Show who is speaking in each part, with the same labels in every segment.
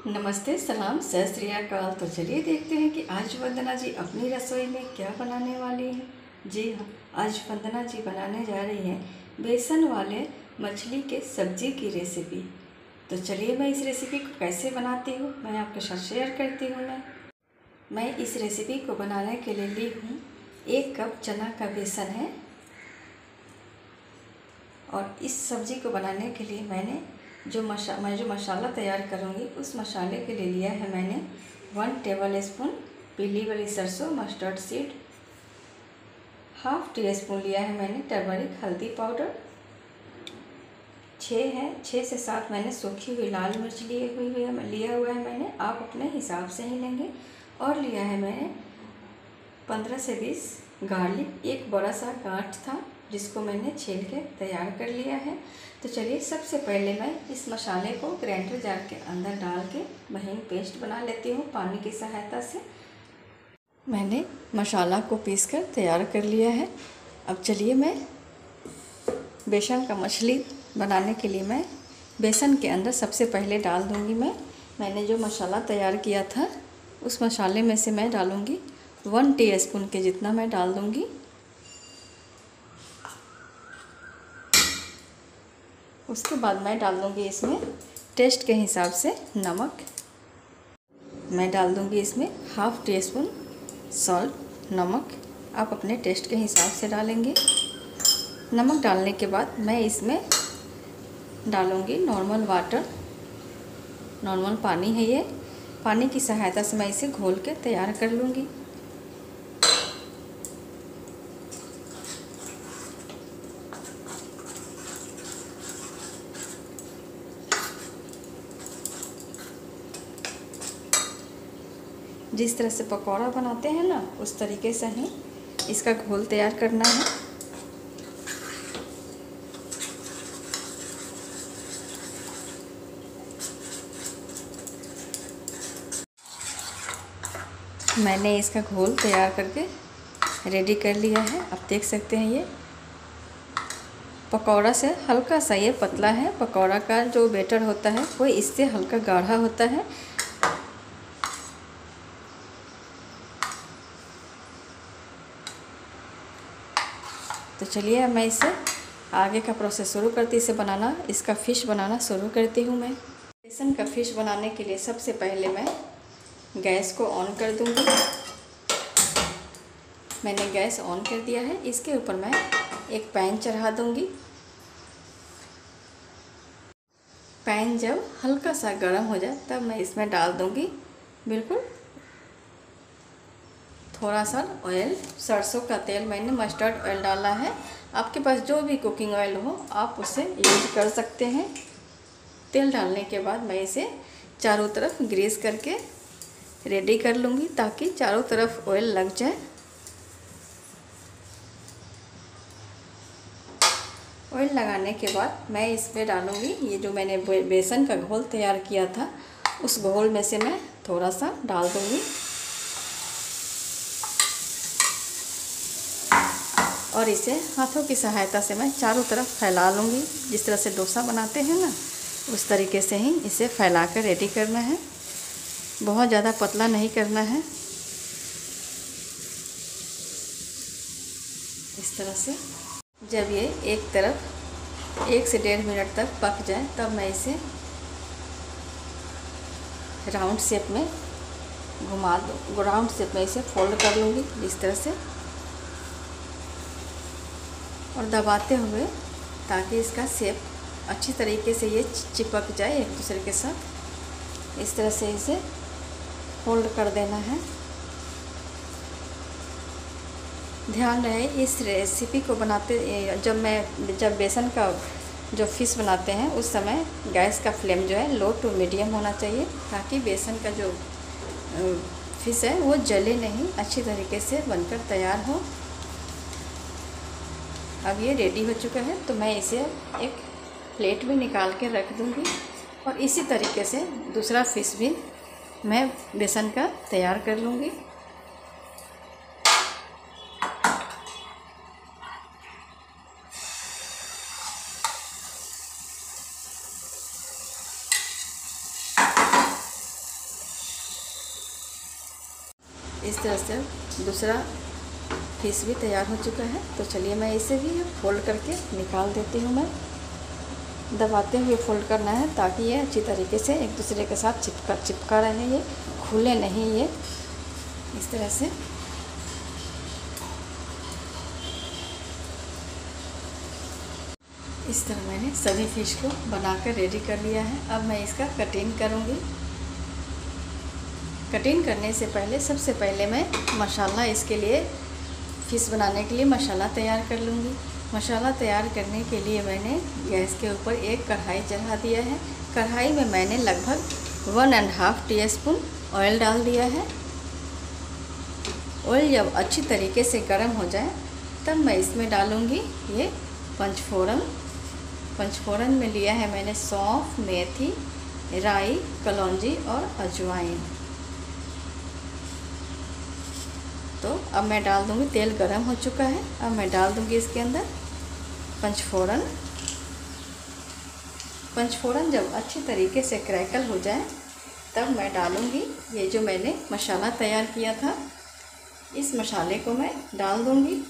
Speaker 1: नमस्ते, सलाम, सत श्री अकाल। तो चलिए देखते हैं कि आज वंदना जी अपनी रसोई में क्या बनाने वाली हैं। जी हाँ, आज वंदना जी बनाने जा रही हैं बेसन वाले मछली के सब्जी की रेसिपी। तो चलिए मैं इस रेसिपी को कैसे बनाती हूँ मैं आपके साथ शेयर करती हूँ। मैं इस रेसिपी को बनाने के लिए ली हूँ 1 कप चना का बेसन है। और इस सब्ज़ी को बनाने के लिए मैं जो मसाला तैयार करूँगी उस मसाले के लिए लिया है मैंने 1 टेबल स्पून पीली वाली सरसों मस्टर्ड सीड, ½ टीस्पून लिया है मैंने टर्मरिक हल्दी पाउडर, 6 से 7 मैंने सूखी हुई लाल मिर्च लिया हुआ है मैंने, आप अपने हिसाब से ही लेंगे। और लिया है मैंने 15 से 20 गार्लिक, एक बड़ा सा गांठ था जिसको मैंने छील के तैयार कर लिया है। तो चलिए सबसे पहले मैं इस मसाले को ग्राइंडर जार के अंदर डाल के महीन पेस्ट बना लेती हूँ पानी की सहायता से। मैंने मसाला को पीसकर तैयार कर लिया है। अब चलिए मैं बेसन का मछली बनाने के लिए मैं बेसन के अंदर सबसे पहले डाल दूँगी मैंने जो मसाला तैयार किया था उस मसाले में से मैं डालूँगी 1 टीस्पून के जितना मैं डाल दूँगी। उसके बाद मैं डाल दूँगी इसमें टेस्ट के हिसाब से नमक। मैं डाल दूँगी इसमें ½ टीस्पून सॉल्ट, नमक आप अपने टेस्ट के हिसाब से डालेंगे। नमक डालने के बाद मैं इसमें डालूँगी नॉर्मल वाटर, नॉर्मल पानी है ये। पानी की सहायता से मैं इसे घोल के तैयार कर लूँगी। जिस तरह से पकौड़ा बनाते हैं ना उस तरीके से ही इसका घोल तैयार करना है। मैंने इसका घोल तैयार करके रेडी कर लिया है। आप देख सकते हैं ये पकौड़ा से हल्का सा ये पतला है। पकौड़ा का जो बैटर होता है वो इससे हल्का गाढ़ा होता है। तो चलिए मैं इसे आगे का प्रोसेस शुरू करती इसे बनाना, इसका फ़िश बनाना शुरू करती हूँ। मैं बेसन का फ़िश बनाने के लिए सबसे पहले मैं गैस को ऑन कर दूँगी। मैंने गैस ऑन कर दिया है। इसके ऊपर मैं एक पैन चढ़ा दूँगी। पैन जब हल्का सा गर्म हो जाए तब मैं इसमें डाल दूँगी बिल्कुल थोड़ा सा ऑयल। सरसों का तेल, मैंने मस्टर्ड ऑयल डाला है। आपके पास जो भी कुकिंग ऑयल हो आप उसे यूज कर सकते हैं। तेल डालने के बाद मैं इसे चारों तरफ ग्रीस करके रेडी कर लूँगी ताकि चारों तरफ ऑयल लग जाए। ऑयल लगाने के बाद मैं इसमें डालूँगी ये जो मैंने बेसन का घोल तैयार किया था उस घोल में से मैं थोड़ा सा डाल दूँगी और इसे हाथों की सहायता से मैं चारों तरफ फैला लूँगी। जिस तरह से डोसा बनाते हैं ना उस तरीके से ही इसे फैला कर रेडी करना है। बहुत ज़्यादा पतला नहीं करना है। इस तरह से जब ये एक तरफ 1 से 1.5 मिनट तक पक जाए तब मैं इसे राउंड शेप में घुमा दूँ। राउंड शेप में इसे फोल्ड कर लूँगी इस तरह से और दबाते हुए ताकि इसका शेप अच्छी तरीके से ये चिपक जाए एक दूसरे के साथ। इस तरह से इसे फोल्ड कर देना है। ध्यान रहे इस रेसिपी को बनाते जब बेसन का जो फिश बनाते हैं उस समय गैस का फ्लेम जो है लो टू मीडियम होना चाहिए ताकि बेसन का जो फिश है वो जले नहीं, अच्छी तरीके से बनकर तैयार हो। अब ये रेडी हो चुका है तो मैं इसे एक प्लेट में निकाल के रख दूँगी और इसी तरीके से दूसरा फिश भी मैं बेसन का तैयार कर लूँगी। इस तरह से दूसरा फिश भी तैयार हो चुका है। तो चलिए मैं इसे भी फोल्ड करके निकाल देती हूँ। मैं दबाते हुए फोल्ड करना है ताकि ये अच्छी तरीके से एक दूसरे के साथ चिपका रहे, ये खुले नहीं। ये इस तरह से इस तरह मैंने सभी फिश को बनाकर रेडी कर लिया है। अब मैं इसका कटिंग करूँगी। कटिंग करने से पहले सबसे पहले मैं मसाला, इसके लिए फ़िश बनाने के लिए मसाला तैयार कर लूँगी। मसाला तैयार करने के लिए मैंने गैस के ऊपर एक कढ़ाई चढ़ा दिया है। कढ़ाई में मैंने लगभग 1.5 टीस्पून ऑयल डाल दिया है। ऑयल जब अच्छी तरीके से गर्म हो जाए तब मैं इसमें डालूँगी ये पंचफोरन। पंचफोरन में लिया है मैंने सौंफ, मेथी, राई, कलौंजी और अजवाइन। तो अब मैं डाल दूँगी, तेल गरम हो चुका है। अब मैं डाल दूँगी इसके अंदर पंचफोरन। पंचफोरन जब अच्छी तरीके से क्रैकल हो जाए तब मैं डालूँगी ये जो मैंने मसाला तैयार किया था। इस मसाले को मैं डाल दूँगी।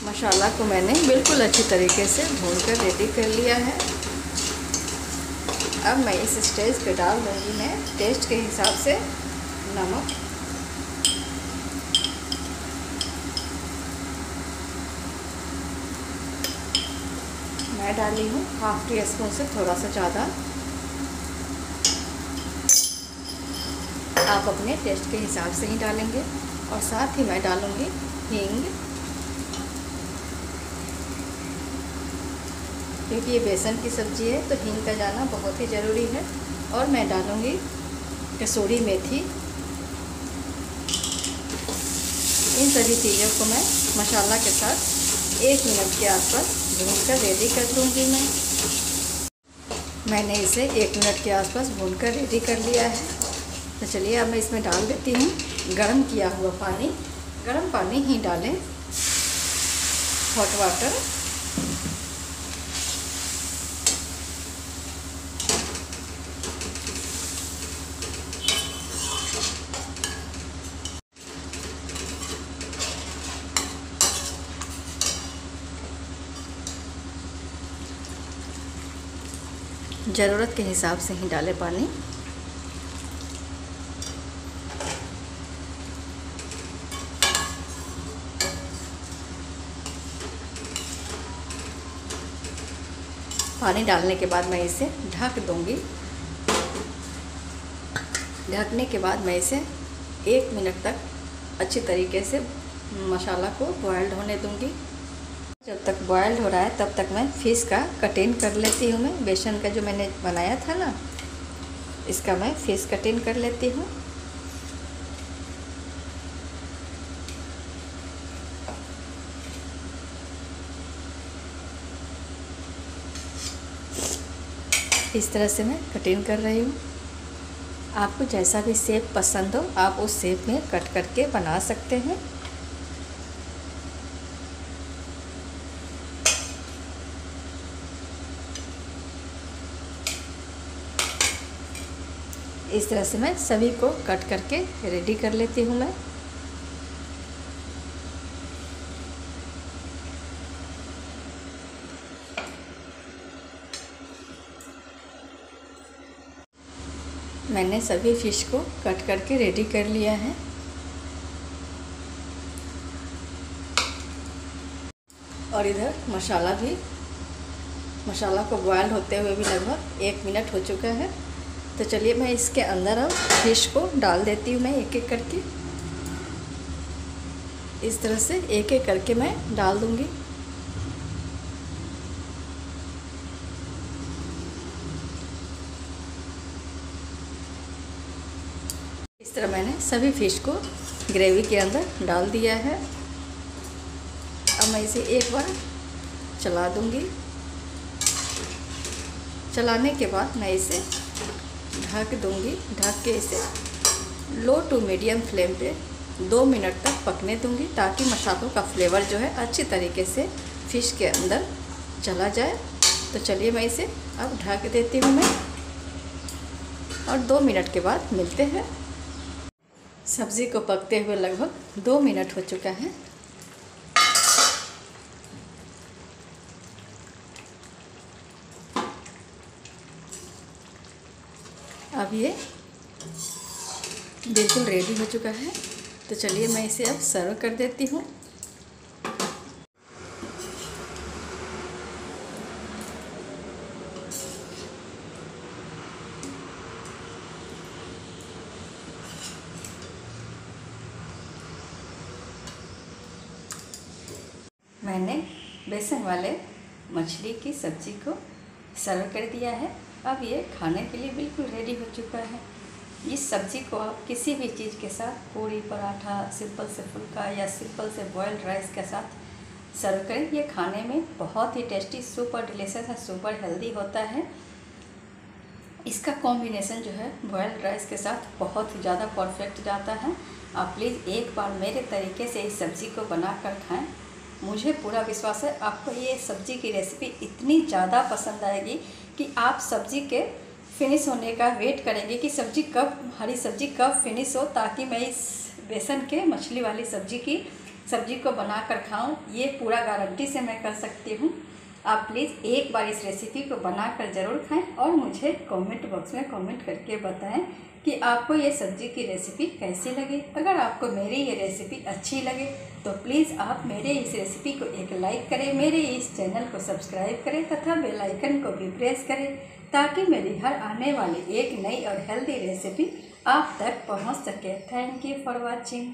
Speaker 1: मसाला को मैंने बिल्कुल अच्छी तरीके से भूनकर रेडी कर लिया है। अब मैं इस स्टेज पे डाल दूँगी मैं टेस्ट के हिसाब से नमक। मैं डाली हूँ 1/2 टीस्पून से थोड़ा सा ज़्यादा। आप अपने टेस्ट के हिसाब से ही डालेंगे। और साथ ही मैं डालूँगी हींग, क्योंकि ये बेसन की सब्ज़ी है तो हींग का जाना बहुत ही ज़रूरी है। और मैं डालूँगी कसूरी मेथी। इन सभी चीज़ों को मैं मसाला के साथ 1 मिनट के आसपास भूनकर रेडी कर लूँगी। मैंने इसे 1 मिनट के आसपास भूनकर रेडी कर लिया है। तो चलिए अब मैं इसमें डाल देती हूँ गरम किया हुआ पानी। गरम पानी ही डालें, हॉट वाटर। ज़रूरत के हिसाब से ही डालें पानी। पानी डालने के बाद मैं इसे ढक दूंगी। ढकने के बाद मैं इसे 1 मिनट तक अच्छी तरीके से मसाला को बॉयल्ड होने दूंगी। जब तक बॉयल्ड हो रहा है तब तक मैं फ़िश का कटिंग कर लेती हूँ। मैं बेसन का जो मैंने बनाया था ना, इसका मैं फ़िश कटिंग कर लेती हूँ। इस तरह से मैं कटिंग कर रही हूँ। आपको जैसा भी शेप पसंद हो आप उस शेप में कट करके बना सकते हैं। इस तरह से मैं सभी को कट करके रेडी कर लेती हूँ। मैंने सभी फ़िश को कट करके रेडी कर लिया है। और इधर मसाला को बॉयल होते हुए भी लगभग 1 मिनट हो चुका है। तो चलिए मैं इसके अंदर अब फ़िश को डाल देती हूँ। मैं एक एक करके इस तरह से एक एक करके मैं डाल दूँगी। इस तरह मैंने सभी फ़िश को ग्रेवी के अंदर डाल दिया है। अब मैं इसे एक बार चला दूँगी। चलाने के बाद मैं इसे ढक दूँगी। ढक के इसे लो टू मीडियम फ्लेम पे 2 मिनट तक पकने दूंगी ताकि मसालों का फ्लेवर जो है अच्छी तरीके से फ़िश के अंदर चला जाए। तो चलिए मैं इसे अब ढक देती हूँ मैं, और 2 मिनट के बाद मिलते हैं। सब्ज़ी को पकते हुए लगभग 2 मिनट हो चुका है। अब ये बिल्कुल रेडी हो चुका है। तो चलिए मैं इसे अब सर्व कर देती हूँ। मैंने बेसन वाले मछली की सब्ज़ी को सर्व कर दिया है। अब ये खाने के लिए बिल्कुल रेडी हो चुका है। इस सब्ज़ी को आप किसी भी चीज़ के साथ, पूरी, पराठा, सिंपल से फुल्का या सिंपल से बॉयल्ड राइस के साथ सर्व करें। ये खाने में बहुत ही टेस्टी, सुपर डिलीशियस है, सुपर हेल्दी होता है। इसका कॉम्बिनेशन जो है बॉयल्ड राइस के साथ बहुत ही ज़्यादा परफेक्ट जाता है। आप प्लीज़ एक बार मेरे तरीके से इस सब्ज़ी को बना कर खाएँ। मुझे पूरा विश्वास है आपको ये सब्ज़ी की रेसिपी इतनी ज़्यादा पसंद आएगी कि आप सब्ज़ी के फिनिश होने का वेट करेंगे कि हरी सब्ज़ी कब फिनिश हो, ताकि मैं इस बेसन के मछली वाली सब्ज़ी को बना कर खाऊँ। ये पूरा गारंटी से मैं कर सकती हूँ। आप प्लीज़ एक बार इस रेसिपी को बना कर ज़रूर खाएँ और मुझे कमेंट बॉक्स में कमेंट करके बताएं कि आपको ये सब्ज़ी की रेसिपी कैसी लगी। अगर आपको मेरी ये रेसिपी अच्छी लगे तो प्लीज़ आप मेरे इस रेसिपी को एक लाइक करें, मेरे इस चैनल को सब्सक्राइब करें तथा बेल आइकन को भी प्रेस करें, ताकि मेरी हर आने वाली एक नई और हेल्दी रेसिपी आप तक पहुंच सके। Thank you for watching.